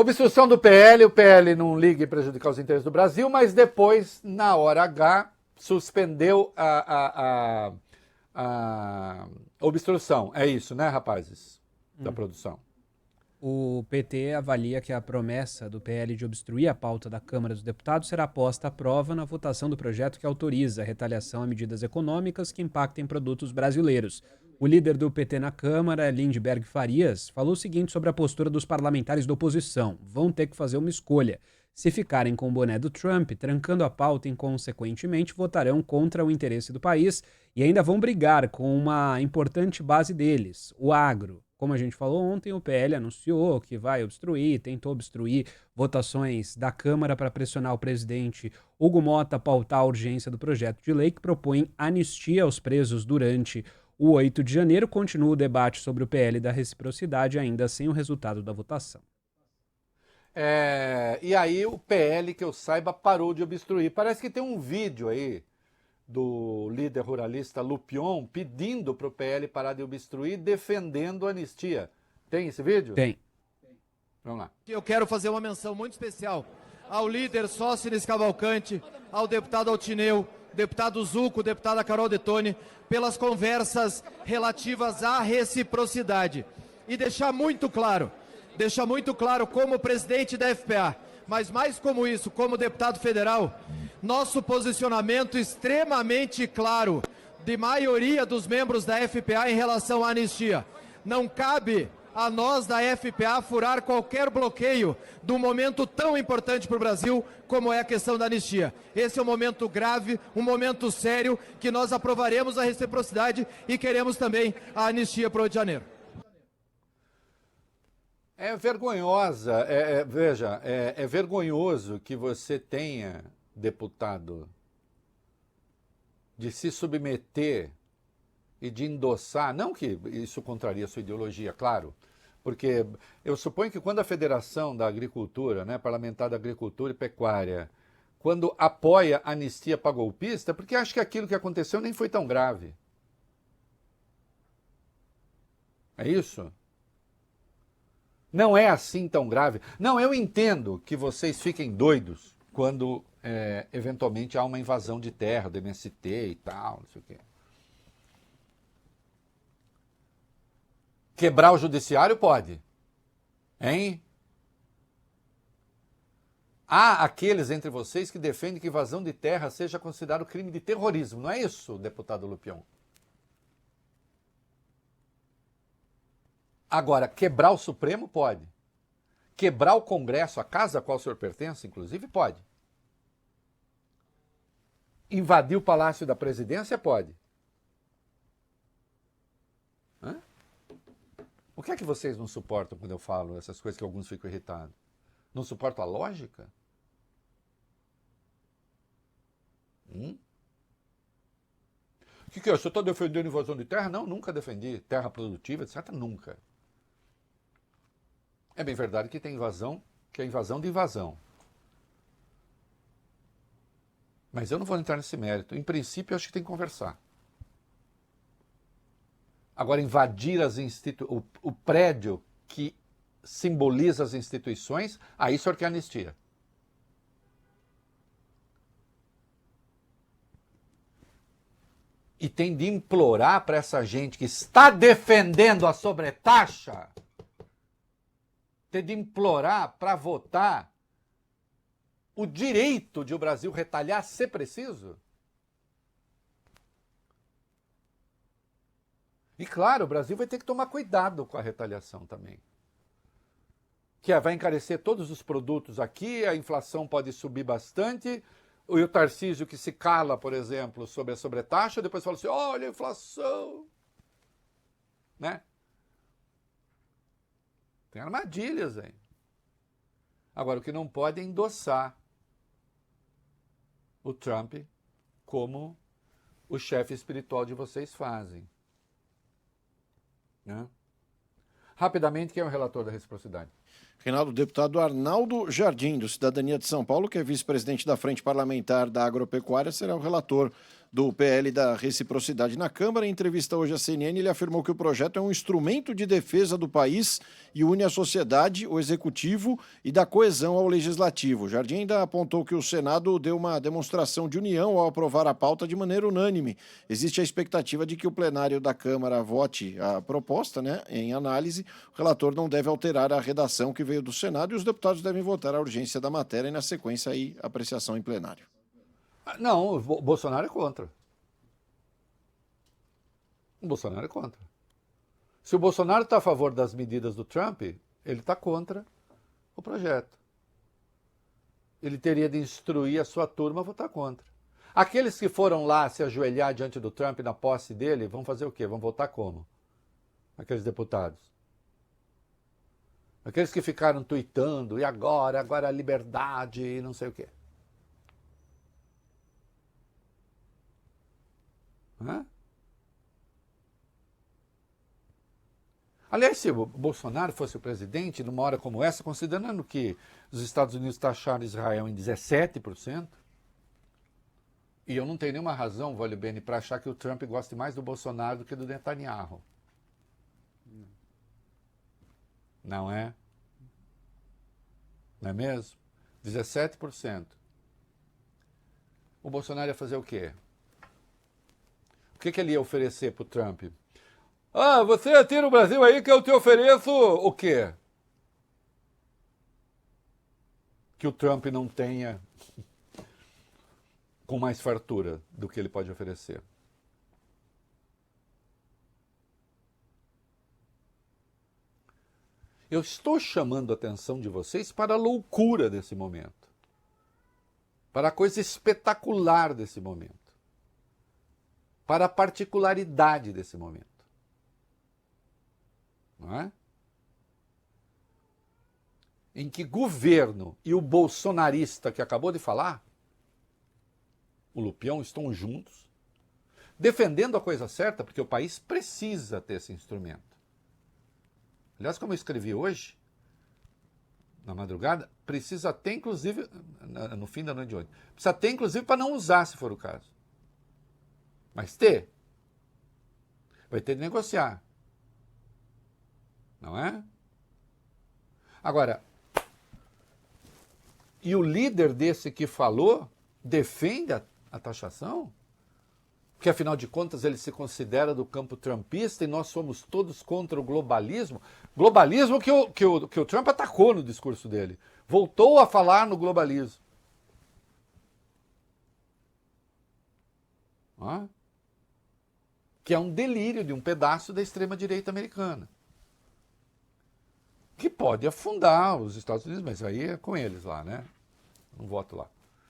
Obstrução do PL, o PL não liga em prejudicar os interesses do Brasil, mas depois, na hora H, suspendeu a obstrução. É isso, né, rapazes da produção? O PT avalia que a promessa do PL de obstruir a pauta da Câmara dos Deputados será posta à prova na votação do projeto que autoriza a retaliação a medidas econômicas que impactem produtos brasileiros. O líder do PT na Câmara, Lindbergh Farias, falou o seguinte sobre a postura dos parlamentares da oposição. Vão ter que fazer uma escolha. Se ficarem com o boné do Trump, trancando a pauta e, consequentemente, votarão contra o interesse do país e ainda vão brigar com uma importante base deles, o agro. Como a gente falou ontem, o PL anunciou que vai obstruir, tentou obstruir votações da Câmara para pressionar o presidente Hugo Mota a pautar a urgência do projeto de lei que propõe anistia aos presos durante o 8 de janeiro. Continua o debate sobre o PL da reciprocidade, ainda sem o resultado da votação. E aí o PL, que eu saiba, parou de obstruir. Parece que tem um vídeo aí do líder ruralista Lupion pedindo para o PL parar de obstruir, defendendo a anistia. Tem esse vídeo? Tem. Vamos lá. Eu quero fazer uma menção muito especial ao líder Sócines Cavalcante, ao deputado Altineu, deputado Zuco, deputada Carol Detone, pelas conversas relativas à reciprocidade. E deixar muito claro como presidente da FPA, mas mais como isso, como deputado federal, nosso posicionamento extremamente claro de maioria dos membros da FPA em relação à anistia. Não cabe a nós da FPA furar qualquer bloqueio de um momento tão importante para o Brasil como é a questão da anistia. Esse é um momento grave, um momento sério, que nós aprovaremos a reciprocidade e queremos também a anistia para o Rio de Janeiro. É vergonhosa, veja, é vergonhoso que você tenha, deputado, de se submeter e de endossar, não que isso contraria a sua ideologia, claro, porque eu suponho que quando a Federação da Agricultura, né, Parlamentar da Agricultura e Pecuária, quando apoia a anistia para golpista, porque acho que aquilo que aconteceu nem foi tão grave. É isso? Não é assim tão grave. Não, eu entendo que vocês fiquem doidos quando eventualmente há uma invasão de terra do MST e tal, não sei o quê. Quebrar o judiciário pode. Hein? Há aqueles entre vocês que defendem que invasão de terra seja considerado crime de terrorismo. Não é isso, deputado Lupion? Agora, quebrar o Supremo pode. Quebrar o Congresso, a casa a qual o senhor pertence, inclusive, pode. Invadir o Palácio da Presidência pode. Hã? O que é que vocês não suportam quando eu falo essas coisas que alguns ficam irritados? Não suportam a lógica? O que é? O senhor está defendendo invasão de terra? Não, nunca defendi. Terra produtiva, etc. Nunca. É bem verdade que tem invasão, que é invasão de invasão. Mas eu não vou entrar nesse mérito. Em princípio, eu acho que tem que conversar. Agora, invadir o prédio que simboliza as instituições, aí o senhor quer anistia. E tem de implorar para essa gente que está defendendo a sobretaxa, tem de implorar para votar o direito de o Brasil retalhar se preciso. E claro, o Brasil vai ter que tomar cuidado com a retaliação também. Que vai encarecer todos os produtos aqui, a inflação pode subir bastante. O Tarcísio que se cala, por exemplo, sobre a sobretaxa, depois fala assim, olha a inflação. Né? Tem armadilhas aí. Agora, o que não pode é endossar o Trump como o chefe espiritual de vocês fazem. Né? Rapidamente, quem é o relator da reciprocidade? Reinaldo, deputado Arnaldo Jardim, do Cidadania de São Paulo, que é vice-presidente da Frente Parlamentar da Agropecuária, será o relator do PL da reciprocidade na Câmara. Em entrevista hoje à CNN, ele afirmou que o projeto é um instrumento de defesa do país e une a sociedade, o executivo e da coesão ao legislativo. Jardim ainda apontou que o Senado deu uma demonstração de união ao aprovar a pauta de maneira unânime. Existe a expectativa de que o plenário da Câmara vote a proposta, né, em análise. O relator não deve alterar a redação que veio do Senado e os deputados devem votar a urgência da matéria e, na sequência, aí, apreciação em plenário. Não, o Bolsonaro é contra. O Bolsonaro é contra. Se o Bolsonaro está a favor das medidas do Trump, ele está contra o projeto. Ele teria de instruir a sua turma a votar contra. Aqueles que foram lá se ajoelhar diante do Trump na posse dele, vão fazer o quê? Vão votar como? Aqueles deputados. Aqueles que ficaram tuitando, e agora a liberdade, e não sei o quê. Hã? Aliás, se o Bolsonaro fosse o presidente, numa hora como essa, considerando que os Estados Unidos taxaram Israel em 17%, e eu não tenho nenhuma razão, vale bem, para achar que o Trump goste mais do Bolsonaro do que do Netanyahu. Não é? Não é mesmo? 17%. O Bolsonaro ia fazer o quê? O que ele ia oferecer para o Trump? Ah, você atira o Brasil aí que eu te ofereço o quê? Que o Trump não tenha com mais fartura do que ele pode oferecer. Eu estou chamando a atenção de vocês para a loucura desse momento. Para a coisa espetacular desse momento. Para a particularidade desse momento. Não é? Em que governo e o bolsonarista que acabou de falar, o Lupião, estão juntos, defendendo a coisa certa, porque o país precisa ter esse instrumento. Aliás, como eu escrevi hoje, na madrugada, precisa ter, inclusive, no fim da noite de hoje, precisa ter, inclusive, para não usar, se for o caso. Mas ter. Vai ter de negociar. Não é? Agora, e o líder desse que falou defende a taxação? Porque, afinal de contas, ele se considera do campo trumpista e nós somos todos contra o globalismo. Globalismo que o Trump atacou no discurso dele. Voltou a falar no globalismo. Que é um delírio de um pedaço da extrema-direita americana. Que pode afundar os Estados Unidos, mas aí é com eles lá, né? Não voto lá.